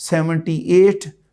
78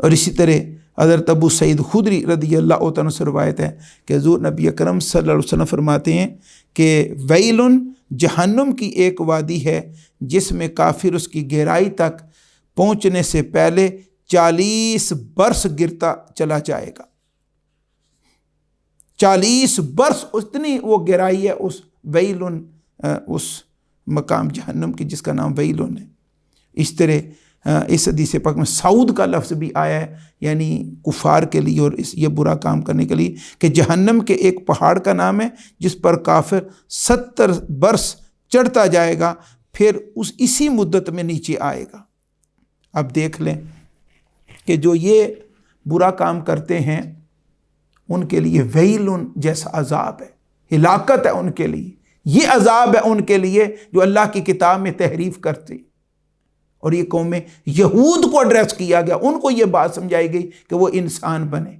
اور اسی طرح حضرت ابو سعید خدری رضی اللہ عنہ سے روایت ہے کہ حضور نبی اکرم صلی اللہ علیہ وسلم فرماتے ہیں کہ ویلن جہنم کی ایک وادی ہے جس میں کافر اس کی گہرائی تک پہنچنے سے پہلے 40 برس گرتا چلا جائے گا۔ 40 برس اتنی وہ گہرائی ہے اس ویلن، اس مقام جہنم کی جس کا نام ویلن ہے۔ اس طرح اس حدیث پاک میں سعود کا لفظ بھی آیا ہے، یعنی کفار کے لیے اور یہ برا کام کرنے کے لیے، کہ جہنم کے ایک پہاڑ کا نام ہے جس پر کافر 70 برس چڑھتا جائے گا، پھر اسی مدت میں نیچے آئے گا۔ اب دیکھ لیں کہ جو یہ برا کام کرتے ہیں ان کے لیے ویلن جیسا عذاب ہے، ہلاکت ہے ان کے لیے، یہ عذاب ہے ان کے لیے جو اللہ کی کتاب میں تحریف کرتے۔ اور یہ قوم یہود کو ایڈریس کیا گیا، ان کو یہ بات سمجھائی گئی کہ وہ انسان بنے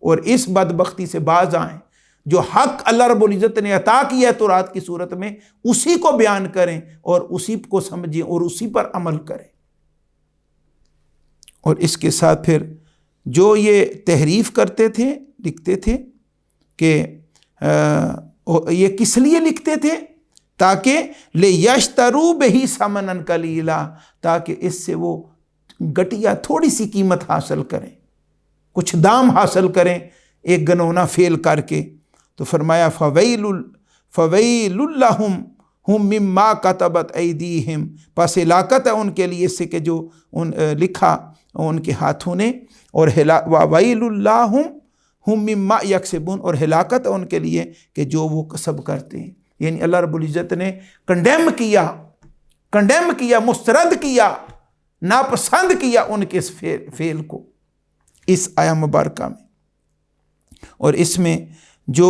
اور اس بدبختی سے باز آئیں، جو حق اللہ رب العزت نے عطا کیا ہے تورات کی صورت میں اسی کو بیان کریں اور اسی کو سمجھیں اور اسی پر عمل کریں۔ اور اس کے ساتھ پھر جو یہ تحریف کرتے تھے، لکھتے تھے کہ یہ کس لیے لکھتے تھے؟ تاکہ لِیَشْتَرُوا بِهِ ثَمَنًا قَلِيلًا، تاکہ اس سے وہ گٹیا تھوڑی سی قیمت حاصل کریں، کچھ دام حاصل کریں ایک گنونا فعل کر کے۔ تو فرمایا فَوَيْلٌ لَهُمْ مِمَّا كَتَبَتْ أَيْدِيهِمْ، پس ہلاکت ہے ان کے لیے اس سے کہ جو لکھا ان کے ہاتھوں نے، اور وَوَيْلٌ لَهُمْ مِمَّا يَكْسِبُونَ، اور ہلاکت ہے ان کے لیے کہ جو وہ کسب کرتے ہیں۔ یعنی اللہ رب العزت نے کنڈیم کیا، مسترد کیا، ناپسند کیا ان کے اس فعل کو اس آیہ مبارکہ میں۔ اور اس میں جو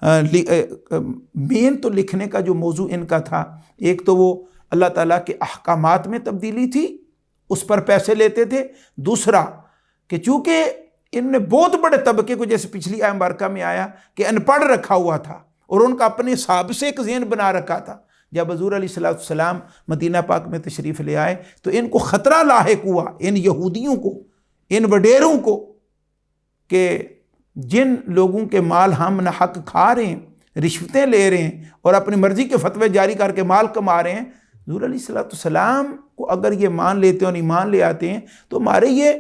مین تو لکھنے کا جو موضوع ان کا تھا، ایک تو وہ اللہ تعالیٰ کے احکامات میں تبدیلی تھی، اس پر پیسے لیتے تھے۔ دوسرا کہ چونکہ ان نے بہت بڑے طبقے کو، جیسے پچھلی آیہ مبارکہ میں آیا کہ ان پڑھ رکھا ہوا تھا اور ان کا اپنے حساب سے ایک ذہن بنا رکھا تھا، جب حضور علیہ السلام مدینہ پاک میں تشریف لے آئے تو ان کو خطرہ لاحق ہوا، ان یہودیوں کو، ان وڈیروں کو، کہ جن لوگوں کے مال ہم ناحق کھا رہے ہیں، رشوتیں لے رہے ہیں اور اپنی مرضی کے فتوے جاری کر کے مال کما رہے ہیں، حضور علیہ السلام کو اگر یہ مان لیتے ہیں اور ایمان لے آتے ہیں تو ہمارے یہ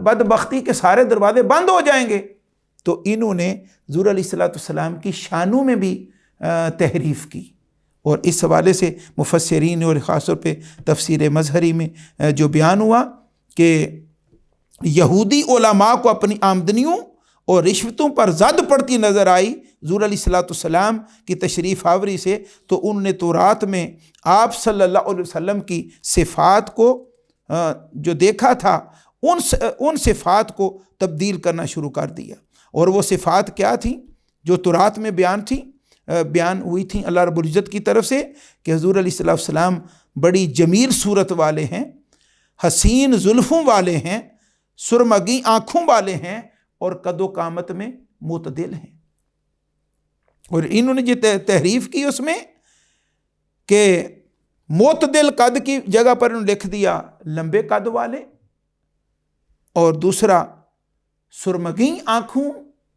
بدبختی کے سارے دروازے بند ہو جائیں گے۔ تو انہوں نے حضور علیہ السلام کی شانوں میں بھی تحریف کی، اور اس حوالے سے مفسرین اور خاص طور پہ تفسیر مظہری میں جو بیان ہوا کہ یہودی علماء کو اپنی آمدنیوں اور رشوتوں پر زد پڑتی نظر آئی حضور علیہ السلام کی تشریف آوری سے، تو انہوں نے تورات میں آپ صلی اللہ علیہ وسلم کی صفات کو جو دیکھا تھا ان صفات کو تبدیل کرنا شروع کر دیا۔ اور وہ صفات کیا تھیں جو تورات میں بیان ہوئی تھیں اللہ رب العزت کی طرف سے، کہ حضور علیہ السلام بڑی جمیل صورت والے ہیں، حسین زلفوں والے ہیں، سرمگی آنکھوں والے ہیں، اور قد و قامت میں معتدل ہیں۔ اور انہوں نے جو تحریف کی اس میں کہ معتدل قد کی جگہ پر انہوں نے لکھ دیا لمبے قد والے، اور دوسرا سرمگی آنکھوں،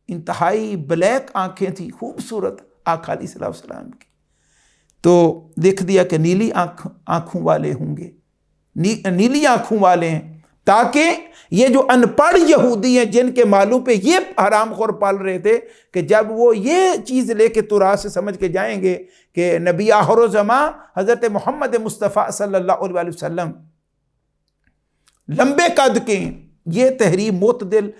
انتہائی بلیک آنکھیں تھیں، خوبصورت آقا علیہ السلام کی، تو لکھ دیا کہ نیلی آنکھوں والے ہوں گے، نیلی آنکھوں والے ہیں، تاکہ یہ جو ان پڑھ یہودی ہیں جن کے مالوں پہ یہ حرام خور پال رہے تھے کہ جب وہ یہ چیز لے کے تورات سے سمجھ کے جائیں گے کہ نبی آخر الزماں حضرت محمد مصطفیٰ صلی اللہ علیہ وسلم لمبے قد کے، یہ تحریم معتدل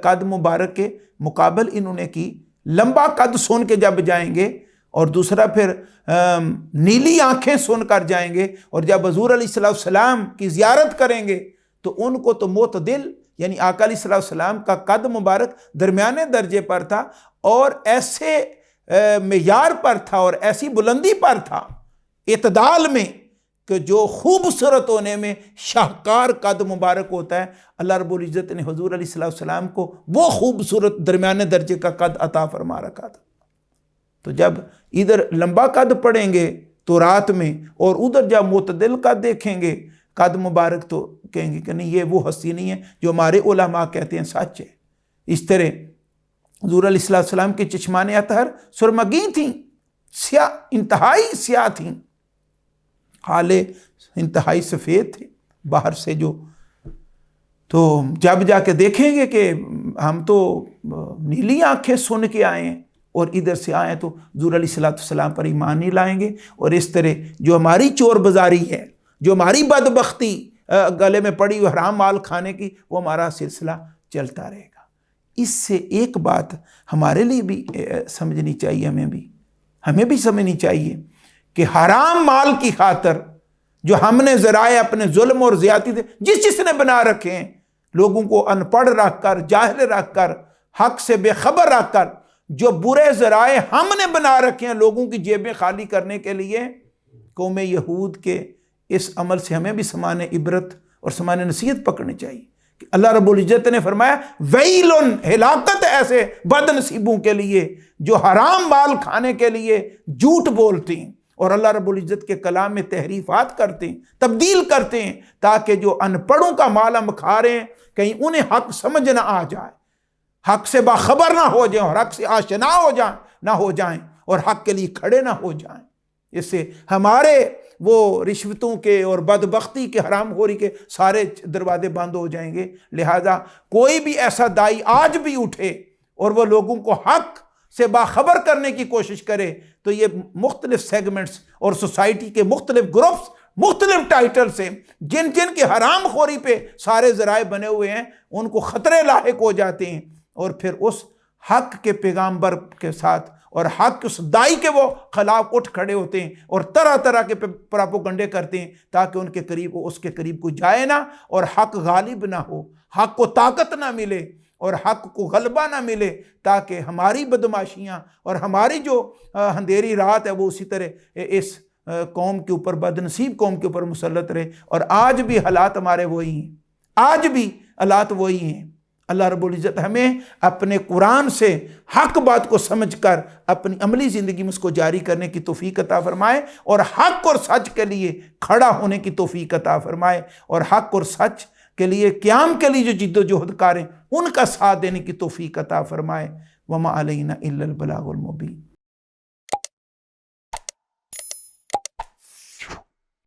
قد مبارک کے مقابل انہوں نے کی، لمبا قد سن کے جب جائیں گے، اور دوسرا پھر نیلی آنکھیں سن کر جائیں گے، اور جب حضور علیہ السلام کی زیارت کریں گے تو ان کو تو معتدل یعنی آقا علیہ السلام کا قد مبارک درمیانے درجے پر تھا، اور ایسے معیار پر تھا اور ایسی بلندی پر تھا، اعتدال میں، کہ جو خوبصورت ہونے میں شاہکار قد مبارک ہوتا ہے، اللہ رب العزت نے حضور علیہ السلام کو وہ خوبصورت درمیانے درجے کا قد عطا فرما رکھا تھا۔ تو جب ادھر لمبا قد پڑھیں گے تورات میں اور ادھر جب معتدل قد دیکھیں گے قد مبارک تو کہیں گے کہ نہیں یہ وہ ہستی نہیں ہے جو ہمارے علماء کہتے ہیں سچ ہے۔ اس طرح حضور علیہ السلام کے چشمان اطہر سرمگی تھیں، سیاہ، انتہائی سیاہ تھیں، حالے انتہائی سفید تھے باہر سے جو، تو جب جا کے دیکھیں گے کہ ہم تو نیلی آنکھیں سن کے آئے ہیں اور ادھر سے آئے تو حضور علیہ السلام پر ایمان نہیں لائیں گے۔ اور اس طرح جو ہماری چور بازاری ہے، جو ہماری بدبختی گلے میں پڑی ہوئی حرام مال کھانے کی، وہ ہمارا سلسلہ چلتا رہے گا۔ اس سے ایک بات ہمارے لیے بھی سمجھنی چاہیے، ہمیں بھی سمجھنی چاہیے کہ حرام مال کی خاطر جو ہم نے ذرائع اپنے ظلم اور زیادتی سے جس نے بنا رکھے ہیں، لوگوں کو ان پڑھ رکھ کر، جاہل رکھ کر، حق سے بے خبر رکھ کر، جو برے ذرائع ہم نے بنا رکھے ہیں لوگوں کی جیبیں خالی کرنے کے لیے، قوم یہود کے اس عمل سے ہمیں بھی سامان عبرت اور سامان نصیحت پکڑنی چاہیے کہ اللہ رب العزت نے فرمایا ویلن، ہلاکت ایسے بد نصیبوں کے لیے جو حرام مال کھانے کے لیے جھوٹ بولتے ہیں اور اللہ رب العزت کے کلام میں تحریفات کرتے ہیں، تبدیل کرتے ہیں، تاکہ جو ان پڑھوں کا مال ہم کھا رہے ہیں کہیں انہیں حق سمجھ نہ آ جائے، حق سے باخبر نہ ہو جائیں اور حق سے آشنا نہ ہو جائیں اور حق کے لیے کھڑے نہ ہو جائیں۔ اس سے ہمارے وہ رشوتوں کے اور بدبختی کے، حرام خوری کے سارے دروازے بند ہو جائیں گے۔ لہذا کوئی بھی ایسا داعی آج بھی اٹھے اور وہ لوگوں کو حق سے باخبر کرنے کی کوشش کرے تو یہ مختلف سیگمنٹس اور سوسائٹی کے مختلف گروپس مختلف ٹائٹل سے جن کے حرام خوری پہ سارے ذرائع بنے ہوئے ہیں ان کو خطرے لاحق ہو جاتے ہیں، اور پھر اس حق کے پیغامبر کے ساتھ اور حق کے اس دائی کے وہ خلاف اٹھ کھڑے ہوتے ہیں اور طرح طرح کے پراپوگنڈے کرتے ہیں تاکہ ان کے قریب اس کے قریب کوئی جائے نہ اور حق غالب نہ ہو، حق کو طاقت نہ ملے اور حق کو غلبہ نہ ملے، تاکہ ہماری بدماشیاں اور ہماری جو اندھیری رات ہے وہ اسی طرح اس قوم کے اوپر، بد نصیب قوم کے اوپر مسلط رہے۔ اور آج بھی حالات ہمارے وہی ہیں، آج بھی حالات وہی ہیں۔ اللہ رب العزت ہمیں اپنے قرآن سے حق بات کو سمجھ کر اپنی عملی زندگی میں اس کو جاری کرنے کی توفیق عطا فرمائے اور حق اور سچ کے لیے کھڑا ہونے کی توفیق عطا فرمائے اور حق اور سچ کے لیے قیام کے لیے جو جد و جہد کار ہیں ان کا ساتھ دینے کی توفیق عطا فرمائے۔ وما علینا الا البلاغ المبین۔